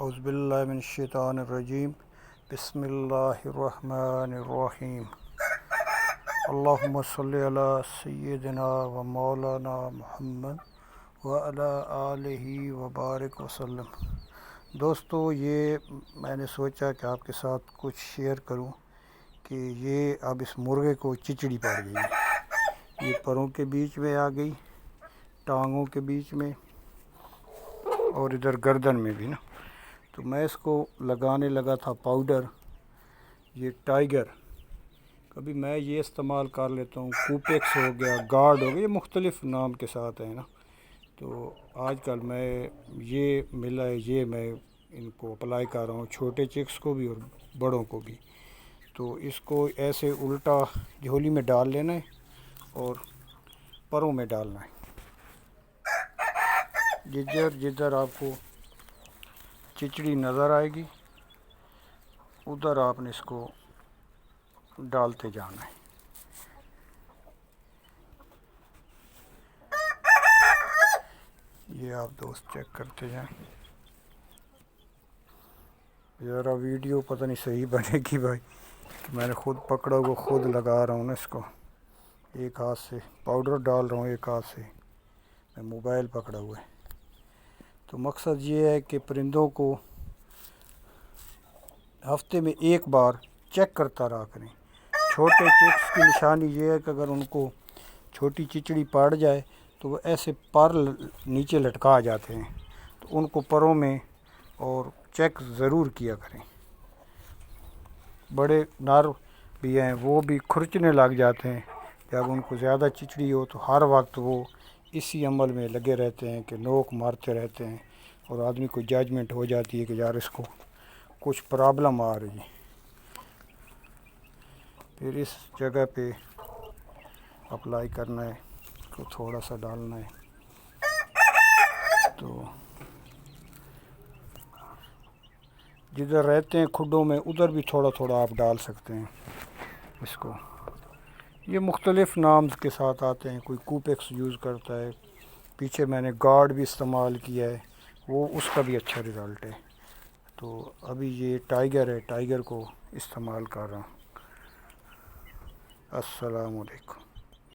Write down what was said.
اعوذ باللہ من الشیطان الرجیم بسم اللہ الرحمن الرحیم اللہم صلی علی سیدنا و مولانا محمد وعلی آلہ وبارک وسلم۔ دوستو، یہ میں نے سوچا کہ آپ کے ساتھ کچھ شیئر کروں کہ یہ اب اس مرغے کو چچڑی پڑ گئی، یہ پروں کے بیچ میں آ گئی، ٹانگوں کے بیچ میں اور ادھر گردن میں بھی نا۔ تو میں اس کو لگانے لگا تھا پاؤڈر، یہ ٹائیگر، کبھی میں یہ استعمال کر لیتا ہوں، کوپیکس ہو گیا، گارڈ ہو گیا، یہ مختلف نام کے ساتھ ہیں نا۔ تو آج کل میں یہ ملا ہے، یہ میں ان کو اپلائی کر رہا ہوں، چھوٹے چکس کو بھی اور بڑوں کو بھی۔ تو اس کو ایسے الٹا جھولی میں ڈال لینا ہے اور پروں میں ڈالنا ہے، جدھر جدھر آپ کو چچڑی نظر آئے گی ادھر آپ نے اس کو ڈالتے جانا ہے۔ یہ آپ دوست چیک کرتے جائیں، ذرا ویڈیو پتہ نہیں صحیح بنے گی بھائی، میں نے خود پکڑا ہوا، خود لگا رہا ہوں نا اس کو، ایک ہاتھ سے پاؤڈر ڈال رہا ہوں، ایک ہاتھ سے میں موبائل پکڑا ہوا ہے۔ تو مقصد یہ ہے کہ پرندوں کو ہفتے میں ایک بار چیک کرتا رہا کریں۔ چھوٹے چکس کی نشانی یہ ہے کہ اگر ان کو چھوٹی چچڑی پڑ جائے تو وہ ایسے پر نیچے لٹکا جاتے ہیں، تو ان کو پروں میں اور چیک ضرور کیا کریں۔ بڑے نر بھی ہیں، وہ بھی کھرچنے لگ جاتے ہیں جب ان کو زیادہ چچڑی ہو، تو ہر وقت وہ اسی عمل میں لگے رہتے ہیں کہ نوک مارتے رہتے ہیں، اور آدمی کو ججمنٹ ہو جاتی ہے کہ یار اس کو کچھ پرابلم آ رہی ہے۔ پھر اس جگہ پہ اپلائی کرنا ہے، اس کو تھوڑا سا ڈالنا ہے، تو جدھر رہتے ہیں کھڈوں میں ادھر بھی تھوڑا تھوڑا آپ ڈال سکتے ہیں اس کو۔ یہ مختلف نامز کے ساتھ آتے ہیں، کوئی کوپیکس یوز کرتا ہے، پیچھے میں نے گارڈ بھی استعمال کیا ہے، وہ اس کا بھی اچھا رزلٹ ہے۔ تو ابھی یہ ٹائیگر ہے، ٹائیگر کو استعمال کر رہا ہوں۔ السلام علیکم۔